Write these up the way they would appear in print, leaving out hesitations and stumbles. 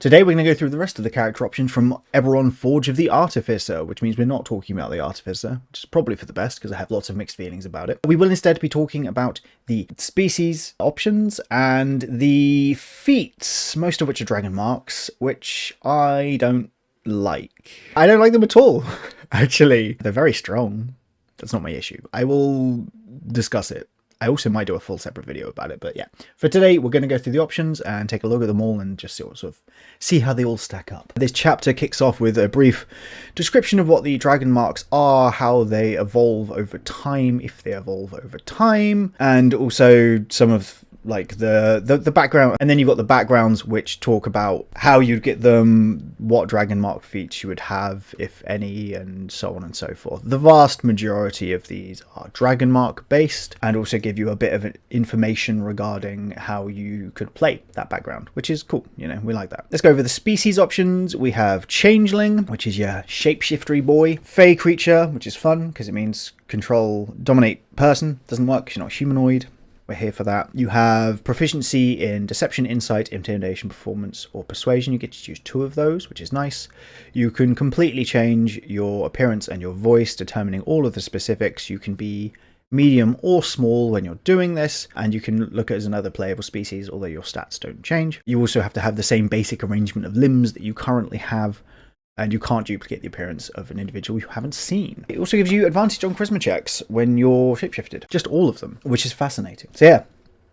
Today we're going to go through the rest of the character options from Eberron Forge of the Artificer, which means we're not talking about the Artificer, which is probably for the best because I have lots of mixed feelings about it. We will instead be talking about the species options and the feats, most of which are Dragonmarks, which I don't like. I don't like them at all, actually. They're very strong. That's not my issue. I will discuss it. I also might do a full separate video about it, but yeah. For today, we're going to go through the options and take a look at them all and just sort of see how they all stack up. This chapter kicks off with a brief description of what the Dragonmarks are, how they evolve over time, if they evolve over time, and also some of like the background, and then you've got the backgrounds which talk about how you'd get them, what Dragonmark feats you would have, if any, and so on and so forth. The vast majority of these are Dragonmark based and also give you a bit of information regarding how you could play that background, which is cool. You know, we like that. Let's go over the species options. We have Changeling, which is your shapeshiftery boy. Fey creature, which is fun because it means control, dominate person. Doesn't work because you're not humanoid. We're here for that. You have proficiency in deception, insight, intimidation, performance, or persuasion. You get to choose 2 of those, which is nice. You can completely change your appearance and your voice, determining all of the specifics. You can be medium or small when you're doing this, and you can look at as another playable species, although your stats don't change. You also have to have the same basic arrangement of limbs that you currently have, and you can't duplicate the appearance of an individual you haven't seen. It also gives you advantage on charisma checks when you're shapeshifted. Just all of them, which is fascinating. So yeah,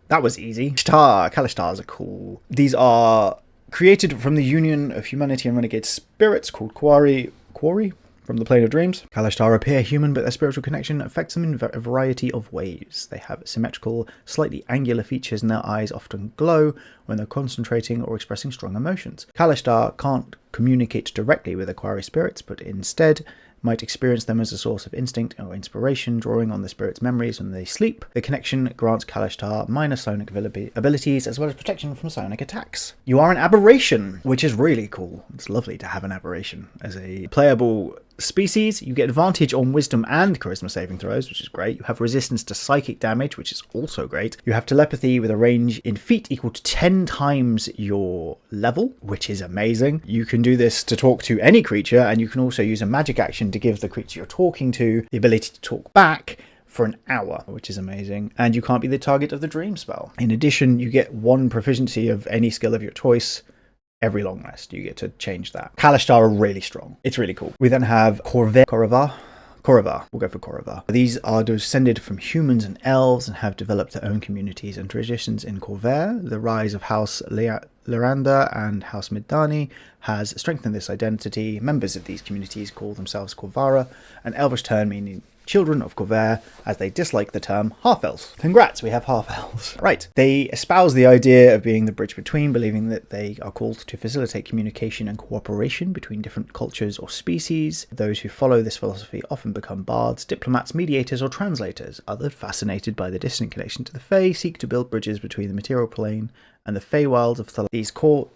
that was easy. Kalastars are cool. These are created from the union of humanity and renegade spirits called Quarry from the Plane of Dreams. Kalashtar appear human, but their spiritual connection affects them in a variety of ways. They have symmetrical, slightly angular features, and their eyes often glow when they're concentrating or expressing strong emotions. Kalashtar can't communicate directly with Quarry spirits, but instead might experience them as a source of instinct or inspiration, drawing on the spirit's memories when they sleep. The connection grants Kalashtar minor psionic abilities, as well as protection from psionic attacks. You are an aberration, which is really cool. It's lovely to have an aberration as a playable species. You get advantage on wisdom and charisma saving throws, which is great. You have resistance to psychic damage, which is also great. You have telepathy with a range in feet equal to 10 times your level, which is amazing. You can do this to talk to any creature, and you can also use a magic action to give the creature you're talking to the ability to talk back for an hour, which is amazing. And you can't be the target of the dream spell. In addition, you get 1 proficiency of any skill of your choice every long rest. You get to change that. Kalashtar are really strong. It's really cool. We then have Khoravar. We'll go for Khoravar. These are descended from humans and elves and have developed their own communities and traditions in Khoravar. The rise of House Lyranda and House Midani has strengthened this identity. Members of these communities call themselves Khorvara, an elvish term meaning children of Khoravar, as they dislike the term half-elves. Congrats, we have half-elves. Right, they espouse the idea of being the bridge between, believing that they are called to facilitate communication and cooperation between different cultures or species. Those who follow this philosophy often become bards, diplomats, mediators, or translators. Others, fascinated by the distant connection to the Fae, seek to build bridges between the material plane and the Feywilds of Thalas.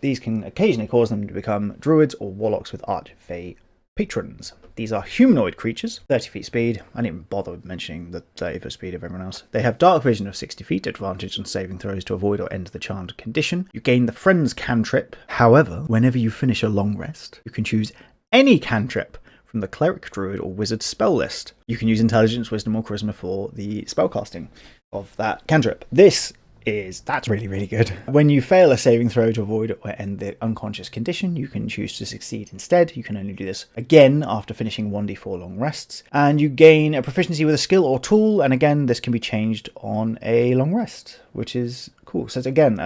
These can occasionally cause them to become druids or warlocks with arch-Fae patrons. These are humanoid creatures, 30 feet speed. I didn't even bother mentioning the 30 foot speed of everyone else. They have dark vision of 60 feet, advantage on saving throws to avoid or end the charmed condition. You gain the Friend's cantrip. However, whenever you finish a long rest, you can choose any cantrip from the Cleric, Druid, or Wizard spell list. You can use Intelligence, Wisdom, or Charisma for the spellcasting of that cantrip. That's really, really good. When you fail a saving throw to avoid or end the unconscious condition, you can choose to succeed instead. You can only do this again after finishing 1d4 long rests. And you gain a proficiency with a skill or tool, and again, this can be changed on a long rest, which is cool. So it's again,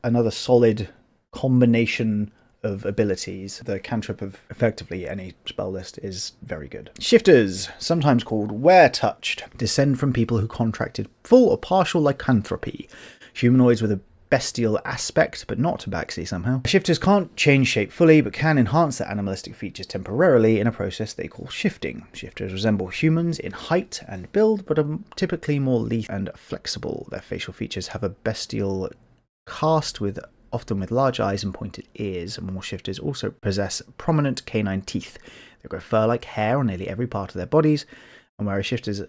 another solid combination of abilities. The cantrip of effectively any spell list is very good. Shifters, sometimes called were-touched, descend from people who contracted full or partial lycanthropy. Humanoids with a bestial aspect, but not tabaxi somehow. Shifters can't change shape fully, but can enhance their animalistic features temporarily in a process they call shifting. Shifters resemble humans in height and build, but are typically more lithe and flexible. Their facial features have a bestial cast, often with large eyes and pointed ears. More shifters also possess prominent canine teeth. They grow fur-like hair on nearly every part of their bodies, and whereas shifters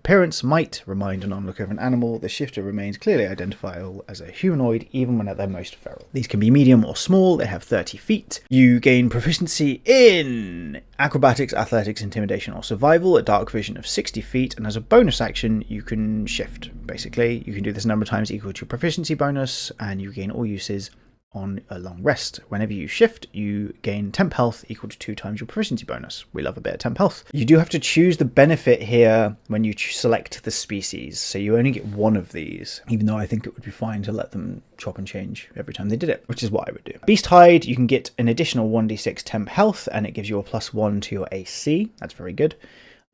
appearance might remind an onlooker of an animal, the shifter remains clearly identifiable as a humanoid even when at their most feral. These can be medium or small, they have 30 feet. You gain proficiency in acrobatics, athletics, intimidation or survival, a dark vision of 60 feet, and as a bonus action you can shift. Basically, you can do this a number of times equal to your proficiency bonus, and you gain all uses on a long rest. Whenever you shift, you gain temp health equal to 2 times your proficiency bonus. We love a bit of temp health. You do have to choose the benefit here when you select the species, so you only get one of these, even though I think it would be fine to let them chop and change every time they did it, which is what I would do. Beast Hide, you can get an additional 1d6 temp health, and it gives you a +1 to your AC. That's very good.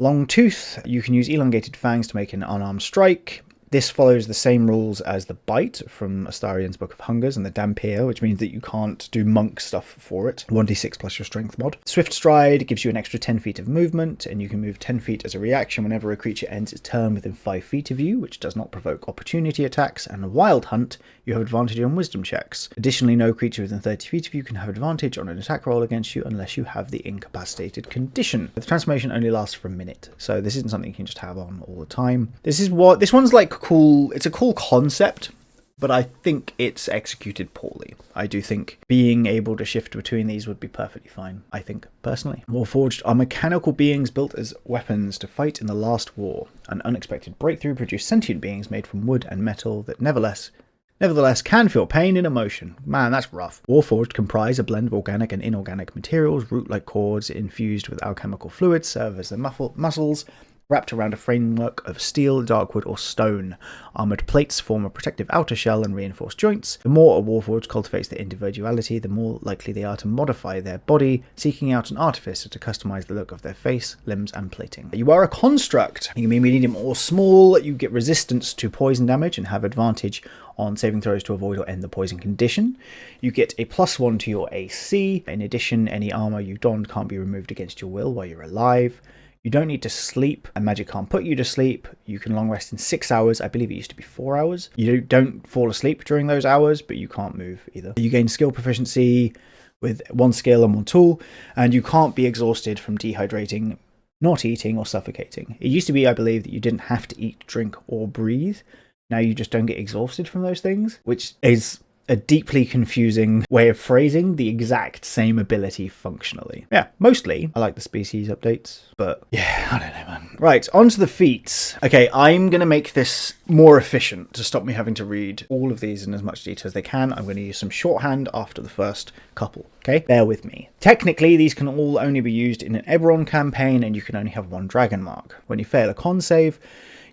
Long Tooth, you can use elongated fangs to make an unarmed strike. This follows the same rules as the Bite from Astarian's Book of Hungers and the Dampier, which means that you can't do monk stuff for it. 1d6 plus your strength mod. Swift Stride gives you an extra 10 feet of movement, and you can move 10 feet as a reaction whenever a creature ends its turn within 5 feet of you, which does not provoke opportunity attacks. And Wild Hunt, you have advantage on wisdom checks. Additionally, no creature within 30 feet of you can have advantage on an attack roll against you unless you have the incapacitated condition. The transformation only lasts for a minute, so this isn't something you can just have on all the time. This one's like cool. It's a cool concept, but I think it's executed poorly. I do think being able to shift between these would be perfectly fine, I think, personally. Warforged are mechanical beings built as weapons to fight in the last war. An unexpected breakthrough produced sentient beings made from wood and metal that nevertheless can feel pain and emotion. Man, that's rough. Warforged comprise a blend of organic and inorganic materials. Root-like cords infused with alchemical fluids serve as their muscles, wrapped around a framework of steel, darkwood, or stone. Armoured plates form a protective outer shell and reinforced joints. The more a Warforged cultivates their individuality, the more likely they are to modify their body, seeking out an artificer to customize the look of their face, limbs, and plating. You are a construct. You can be medium or small. You get resistance to poison damage and have advantage on saving throws to avoid or end the poison condition. You get a +1 to your AC. In addition, any armour you donned can't be removed against your will while you're alive. You don't need to sleep, and magic can't put you to sleep. You can long rest in 6 hours. I believe it used to be 4 hours. You don't fall asleep during those hours, but you can't move either. You gain skill proficiency with 1 skill and 1 tool, and you can't be exhausted from dehydrating, not eating, or suffocating. It used to be, I believe, that you didn't have to eat, drink, or breathe. Now you just don't get exhausted from those things, which is a deeply confusing way of phrasing the exact same ability functionally. Yeah, mostly I like the species updates, but yeah, I don't know, man. Right, on to the feats. Okay, I'm going to make this more efficient to stop me having to read all of these in as much detail as they can. I'm going to use some shorthand after the first couple, okay? Bear with me. Technically, these can all only be used in an Eberron campaign, and you can only have 1 Dragonmark. When you fail a con save,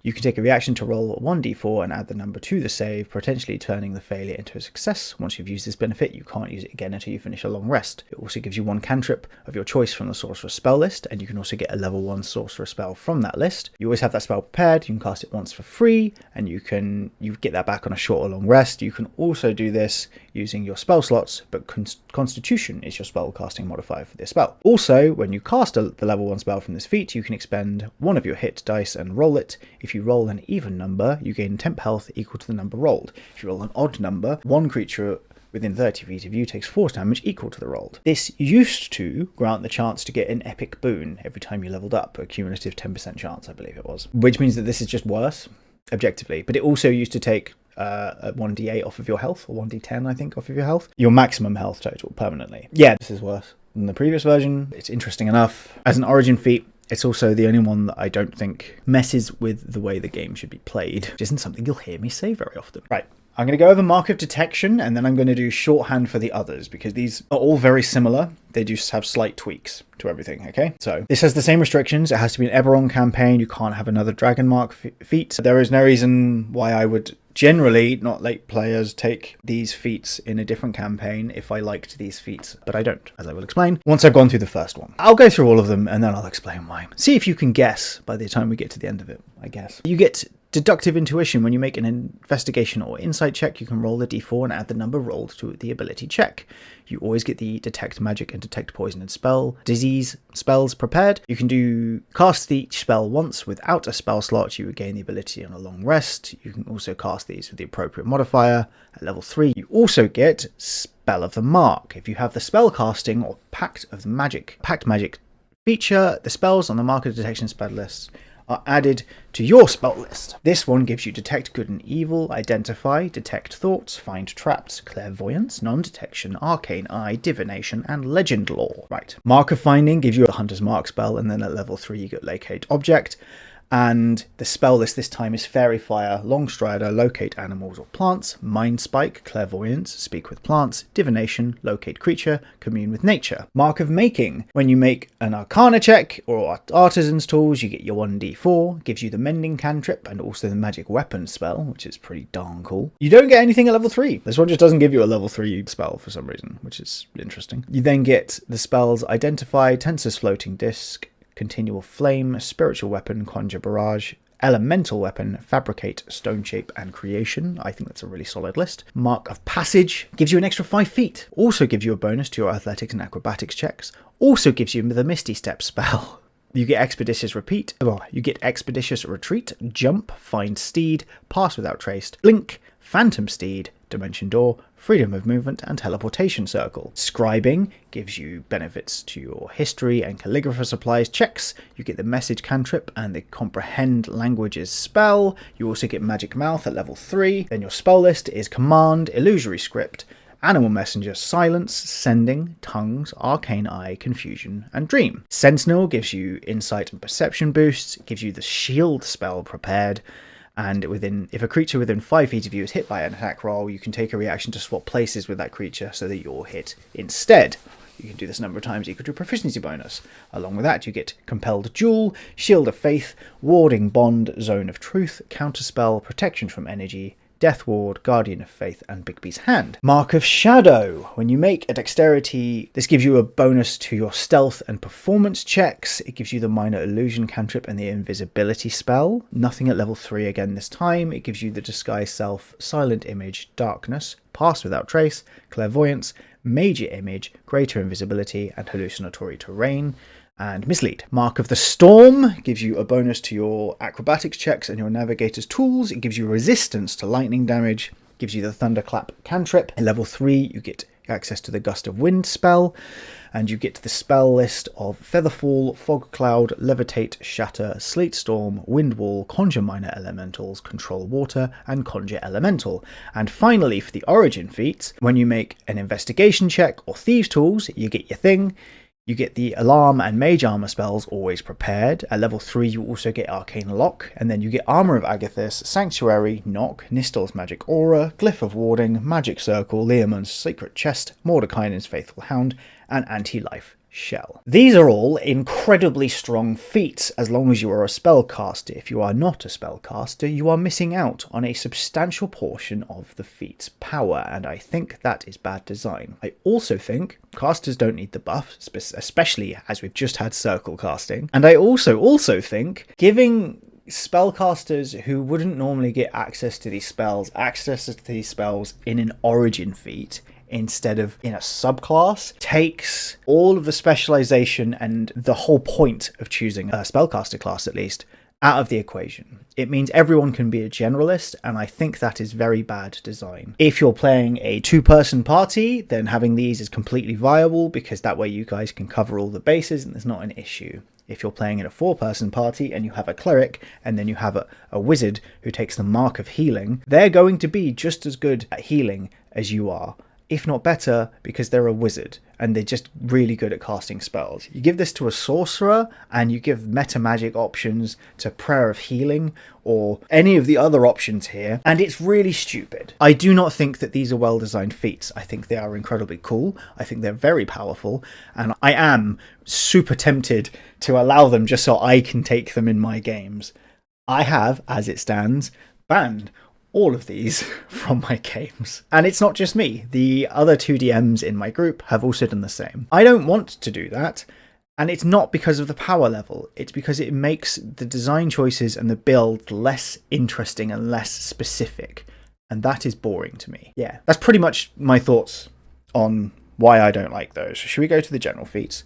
you can take a reaction to roll 1d4 and add the number to the save, potentially turning the failure into a success. Once you've used this benefit, you can't use it again until you finish a long rest. It also gives you 1 cantrip of your choice from the Sorcerer spell list, and you can also get a level 1 Sorcerer spell from that list. You always have that spell prepared. You can cast it once for free, and you get that back on a short or long rest. You can also do this using your spell slots, but Constitution is your spell casting modifier for this spell. Also, when you cast the level 1 spell from this feat, you can expend 1 of your hit dice and roll it. If you roll an even number, you gain temp health equal to the number rolled. If you roll an odd number, 1 creature within 30 feet of you takes force damage equal to the rolled. This used to grant the chance to get an epic boon every time you leveled up, a cumulative 10% chance, I believe it was, which means that this is just worse, objectively. But it also used to take 1d8 off of your health, or 1d10, I think, off of your health. Your maximum health total permanently. Yeah, this is worse than the previous version. It's interesting enough. As an origin feat, it's also the only one that I don't think messes with the way the game should be played, which isn't something you'll hear me say very often. Right, I'm going to go over Mark of Detection, and then I'm going to do shorthand for the others, because these are all very similar. They just have slight tweaks to everything, okay? So this has the same restrictions. It has to be an Eberron campaign. You can't have another Dragonmark feat. There is no reason why I would generally not let players take these feats in a different campaign if I liked these feats, but I don't, as I will explain once I've gone through the first one. I'll go through all of them and then I'll explain why. See if you can guess by the time we get to the end of it, I guess. You get Deductive Intuition. When you make an investigation or insight check, you can roll a d4 and add the number rolled to the ability check. You always get the Detect Magic and Detect Poison and Disease spells prepared. You can cast each spell once without a spell slot. You would gain the ability on a long rest. You can also cast these with the appropriate modifier at level 3. You also get Spell of the Mark. If you have the spell casting or Pact Magic feature, the spells on the Mark of Detection spell list are added to your spell list. This one gives you Detect Good and Evil, Identify, Detect Thoughts, Find Traps, Clairvoyance, Non-Detection, Arcane Eye, Divination, and Legend Lore. Right. Mark of Finding gives you a Hunter's Mark spell, and then at level 3 you get Locate Object. And the spell list this time is Fairy Fire, Longstrider, Locate Animals or Plants, Mind Spike, Clairvoyance, Speak with Plants, Divination, Locate Creature, Commune with Nature. Mark of Making. When you make an Arcana check or Artisan's Tools, you get your 1d4, gives you the Mending Cantrip and also the Magic Weapon spell, which is pretty darn cool. You don't get anything at level 3. This one just doesn't give you a level 3 spell for some reason, which is interesting. You then get the spells Identify, Tensor's Floating Disc, Continual Flame, Spiritual Weapon, Conjure Barrage, Elemental Weapon, Fabricate, Stone Shape, and Creation. I think that's a really solid list. Mark of Passage gives you an extra 5 feet. Also gives you a bonus to your Athletics and Acrobatics checks. Also gives you the Misty Step spell. You get Expeditious Retreat, Jump, Find Steed, Pass Without Trace, Blink, Phantom Steed, Dimension Door, Freedom of Movement, and Teleportation Circle. Scribing gives you benefits to your History and Calligrapher Supplies checks. You get the Message Cantrip and the Comprehend Languages spell. You also get Magic Mouth at level 3. Then your spell list is Command, Illusory Script, Animal Messenger, Silence, Sending, Tongues, Arcane Eye, Confusion, and Dream. Sentinel gives you Insight and Perception boosts. It gives you the Shield spell prepared. And if a creature within 5 feet of you is hit by an attack roll, you can take a reaction to swap places with that creature so that you're hit instead. You can do this a number of times equal to a proficiency bonus. Along with that, you get Compelled Duel, Shield of Faith, Warding Bond, Zone of Truth, Counterspell, Protection from Energy, Death Ward, Guardian of Faith, and Bigby's Hand. Mark of Shadow. When you make a dexterity, this gives you a bonus to your stealth and performance checks. It gives you the Minor Illusion cantrip and the Invisibility spell. Nothing at level 3 again this time. It gives you the Disguise Self, Silent Image, Darkness, Pass Without Trace, Clairvoyance, Major Image, Greater Invisibility, and Hallucinatory Terrain. And Mislead. Mark of the Storm gives you a bonus to your acrobatics checks and your navigator's tools. It gives you resistance to lightning damage, gives you the Thunderclap cantrip. At level 3 you get access to the Gust of Wind spell, and you get the spell list of Featherfall, Fog Cloud, Levitate, Shatter, Sleet Storm, Wind Wall, Conjure Minor Elementals, Control Water, and Conjure Elemental. And finally, for the Origin feats, when you make an investigation check or Thieves Tools, you get your thing. You get the Alarm and Mage Armor spells always prepared. At level 3 you also get Arcane Lock, and then you get Armor of Agathis, Sanctuary, Knock, Nistel's Magic Aura, Glyph of Warding, Magic Circle, Leomund's Sacred Chest, Mordekainen's Faithful Hound, and Anti-Life Shell. These are all incredibly strong feats as long as you are a spellcaster. If you are not a spellcaster, you are missing out on a substantial portion of the feat's power, and I think that is bad design. I also think casters don't need the buff, especially as we've just had circle casting, and I also think giving spellcasters who wouldn't normally get access to these spells in an origin feat instead of in a subclass takes all of the specialization and the whole point of choosing a spellcaster class, at least, out of the equation. It means everyone can be a generalist, and I think that is very bad design. If you're playing a 2-person party, then having these is completely viable, because that way you guys can cover all the bases and there's not an issue. If you're playing in a 4-person party and you have a cleric and then you have a wizard who takes the Mark of Healing, they're going to be just as good at healing as you are, if not better, because they're a wizard and they're just really good at casting spells. You give this to a sorcerer and you give meta magic options to Prayer of Healing or any of the other options here, and it's really stupid. I do not think that these are well designed feats. I think they are incredibly cool. I think they're very powerful, and I am super tempted to allow them just so I can take them in my games. I have, as it stands, banned all of these from my games. And it's not just me. The other 2 DMs in my group have also done the same. I don't want to do that, and it's not because of the power level. It's because it makes the design choices and the build less interesting and less specific, and that is boring to me. Yeah, that's pretty much my thoughts on why I don't like those. Should we go to the general feats?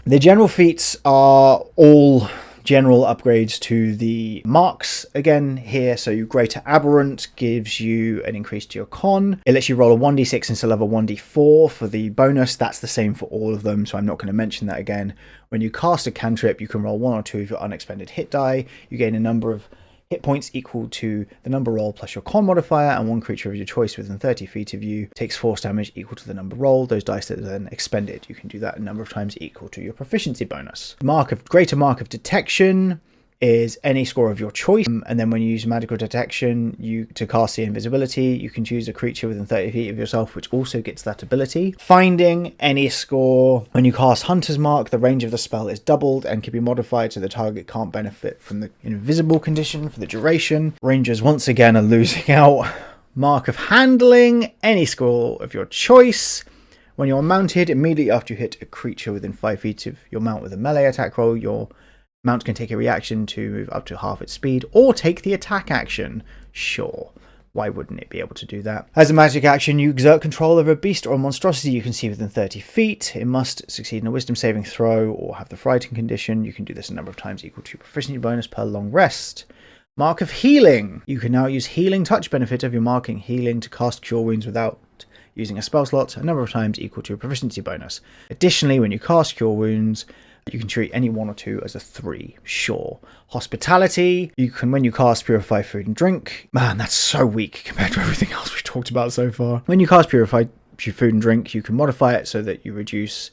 The general feats are all general upgrades to the marks again here. So Greater Aberrant gives you an increase to your con. It lets you roll a 1d6 instead of a 1d4 for the bonus. That's the same for all of them, so I'm not going to mention that again. When you cast a cantrip, you can roll 1 or 2 of your unexpended hit die. You gain a number of hit points equal to the number rolled plus your con modifier, and one creature of your choice within 30 feet of you takes force damage equal to the number rolled. Those dice are then expended. You can do that a number of times equal to your proficiency bonus. Greater Mark of Detection is any score of your choice, and then when you use magical detection to cast the invisibility, you can choose a creature within 30 feet of yourself which also gets that ability. Finding any score. When you cast Hunter's Mark, the range of the spell is doubled and can be modified so the target can't benefit from the invisible condition for the duration. Rangers once again are losing out. Mark of Handling, any score of your choice. When you're mounted, immediately after you hit a creature within 5 feet of your mount with a melee attack roll, your mount can take a reaction to move up to half its speed, or take the attack action. Sure, why wouldn't it be able to do that? As a magic action, you exert control over a beast or a monstrosity you can see within 30 feet. It must succeed in a wisdom saving throw or have the frightened condition. You can do this a number of times equal to your proficiency bonus per long rest. Mark of Healing. You can now use Healing Touch benefit of your marking Healing to cast Cure Wounds without using a spell slot a number of times equal to your proficiency bonus. Additionally, when you cast Cure Wounds, you can treat any 1 or 2 as a 3. Sure. Hospitality. You can, when you cast Purify Food and Drink. Man, that's so weak compared to everything else we've talked about so far. When you cast Purify Food and Drink, you can modify it so that you reduce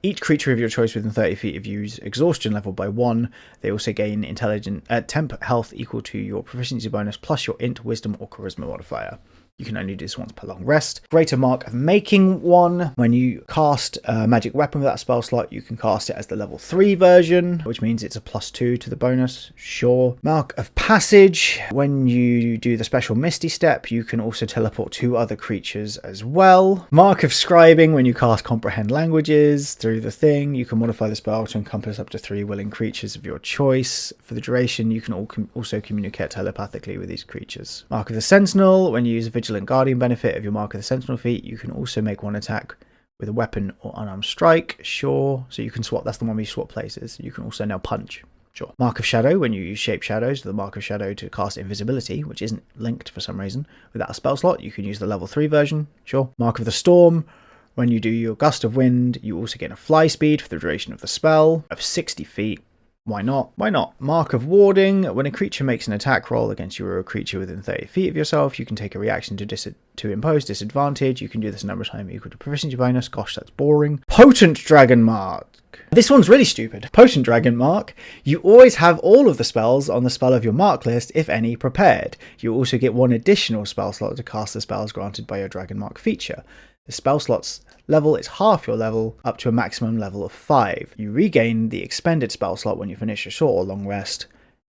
each creature of your choice within 30 feet of you's exhaustion level by 1. They also gain temp health equal to your proficiency bonus plus your int, wisdom, or charisma modifier. You can only do this once per long rest. Greater Mark of Making 1. When you cast a magic weapon with that spell slot, you can cast it as the level 3 version, which means it's a +2 to the bonus. Sure. Mark of Passage. When you do the special Misty Step, you can also teleport 2 other creatures as well. Mark of Scribing. When you cast Comprehend Languages through the thing, you can modify the spell to encompass up to 3 willing creatures of your choice. For the duration, you can also communicate telepathically with these creatures. Mark of the Sentinel. When you use a Vigilant Guardian benefit of your Mark of the Sentinel feat, you can also make one attack with a weapon or unarmed strike. Sure. So you can swap. That's the one we swap places. You can also now punch. Sure. Mark of Shadow. When you use Shape Shadows, the Mark of Shadow to cast Invisibility, which isn't linked for some reason without a spell slot, you can use the level 3 version. Sure. Mark of the Storm. When you do your Gust of Wind, you also get a fly speed for the duration of the spell of 60 feet. Why not? Why not? Mark of Warding. When a creature makes an attack roll against you or a creature within 30 feet of yourself, you can take a reaction to impose disadvantage. You can do this a number of times equal to proficiency bonus. Gosh, that's boring. Potent Dragonmark. This one's really stupid. Potent Dragonmark. You always have all of the spells on the spell of your mark list, if any, prepared. You also get 1 additional spell slot to cast the spells granted by your Dragonmark feature. The spell slot's level is half your level, up to a maximum level of 5. You regain the expended spell slot when you finish a short or long rest.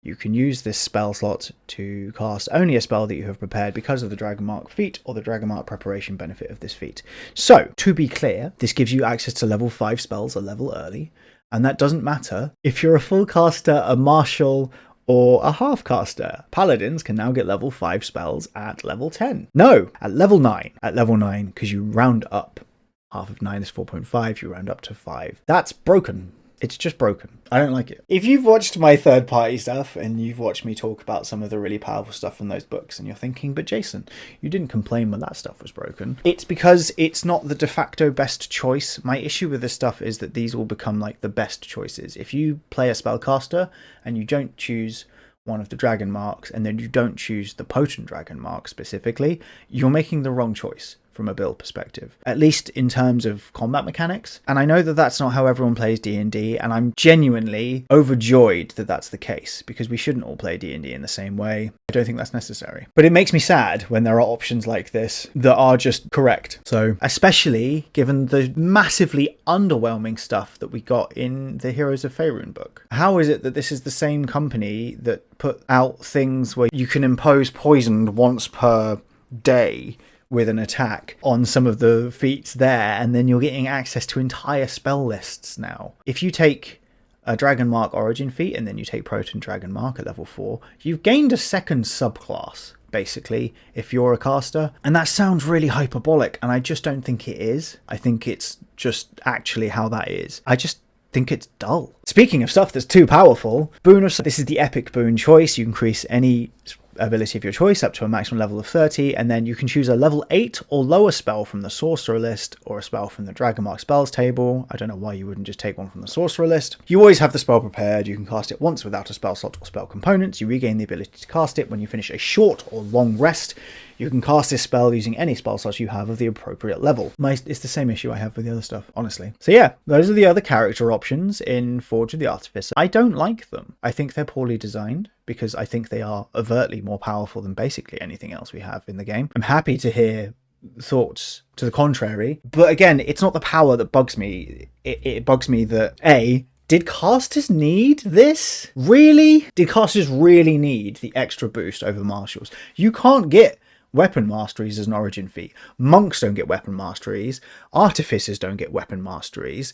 You can use this spell slot to cast only a spell that you have prepared because of the Dragonmark feat or the Dragonmark preparation benefit of this feat. So, to be clear, this gives you access to level 5 spells a level early, and that doesn't matter if you're a full caster, a martial, or a half caster. Paladins can now get level 5 spells at level 10. No, at level 9. At level 9, because you round up. Half of 9 is 4.5, you round up to 5. That's broken. It's just broken. I don't like it. If you've watched my third-party stuff and you've watched me talk about some of the really powerful stuff from those books and you're thinking, but Jason, you didn't complain when that stuff was broken. It's because it's not the de facto best choice. My issue with this stuff is that these all become like the best choices. If you play a spellcaster and you don't choose one of the dragon marks and then you don't choose the potent dragon mark specifically, you're making the wrong choice from a build perspective, at least in terms of combat mechanics. And I know that that's not how everyone plays D&D, and I'm genuinely overjoyed that that's the case, because we shouldn't all play D&D in the same way. I don't think that's necessary. But it makes me sad when there are options like this that are just correct. So, especially given the massively underwhelming stuff that we got in the Heroes of Faerun book. How is it that this is the same company that put out things where you can impose poison once per day with an attack on some of the feats there, and then you're getting access to entire spell lists now? If you take a Dragonmark origin feat and then you take Potent Dragonmark at level 4, you've gained a second subclass, basically, if you're a caster. And that sounds really hyperbolic, and I just don't think it is. I think it's just actually how that is. I just think it's dull. Speaking of stuff that's too powerful, boon of... This is the epic boon choice. You increase any ability of your choice up to a maximum level of 30, and then you can choose a level 8 or lower spell from the sorcerer list, or a spell from the Dragonmark spells table. I don't know why you wouldn't just take one from the sorcerer list. You always have the spell prepared. You can cast it once without a spell slot or spell components. You regain the ability to cast it when you finish a short or long rest. You can cast this spell using any spell slots you have of the appropriate level. It's the same issue I have with the other stuff, honestly. So yeah, those are the other character options in Forge of the Artificer. I don't like them. I think they're poorly designed, because I think they are overtly more powerful than basically anything else we have in the game. I'm happy to hear thoughts to the contrary, but again, it's not the power that bugs me. It bugs me that, A, did casters need this? Really? Did casters really need the extra boost over martials? You can't get weapon masteries as an origin feat. Monks don't get weapon masteries. Artificers don't get weapon masteries.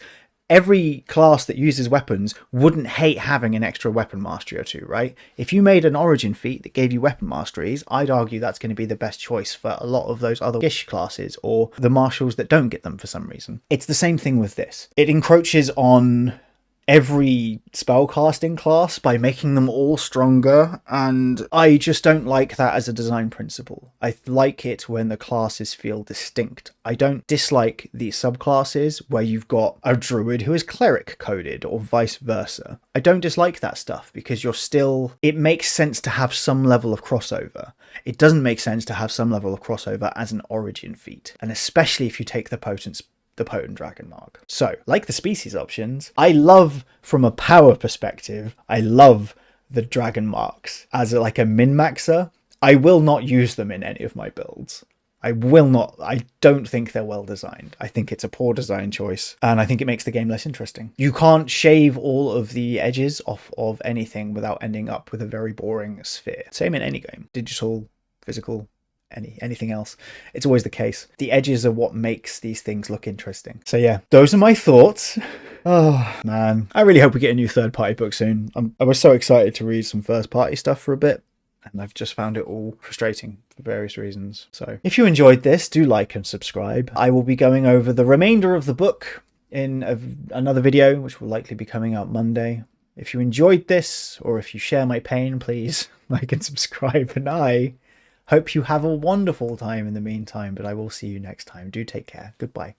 Every class that uses weapons wouldn't hate having an extra weapon mastery or two, right? If you made an origin feat that gave you weapon masteries, I'd argue that's going to be the best choice for a lot of those other gish classes, or the martials that don't get them for some reason. It's the same thing with this. It encroaches on every spellcasting class by making them all stronger, and I just don't like that as a design principle. I like it when the classes feel distinct. I don't dislike the subclasses where you've got a druid who is cleric coded, or vice versa. I don't dislike that stuff, because it makes sense to have some level of crossover. It doesn't make sense to have some level of crossover as an origin feat, and especially if you take the potent Dragonmark. So, like the species options, I love, from a power perspective, I love the Dragonmarks as like a min-maxer. I will not use them in any of my builds. I will not. I don't think they're well designed. I think it's a poor design choice, and I think it makes the game less interesting. You can't shave all of the edges off of anything without ending up with a very boring sphere. Same in any game. Digital, physical, anything else. It's always the case. The edges are what makes these things look interesting. So yeah, those are my thoughts. Oh man, I really hope we get a new third-party book soon. I was so excited to read some first-party stuff for a bit, and I've just found it all frustrating for various reasons. So if you enjoyed this, do like and subscribe. I will be going over the remainder of the book in another video, which will likely be coming out Monday. If you enjoyed this, or if you share my pain, please like and subscribe, and I hope you have a wonderful time in the meantime, but I will see you next time. Do take care. Goodbye.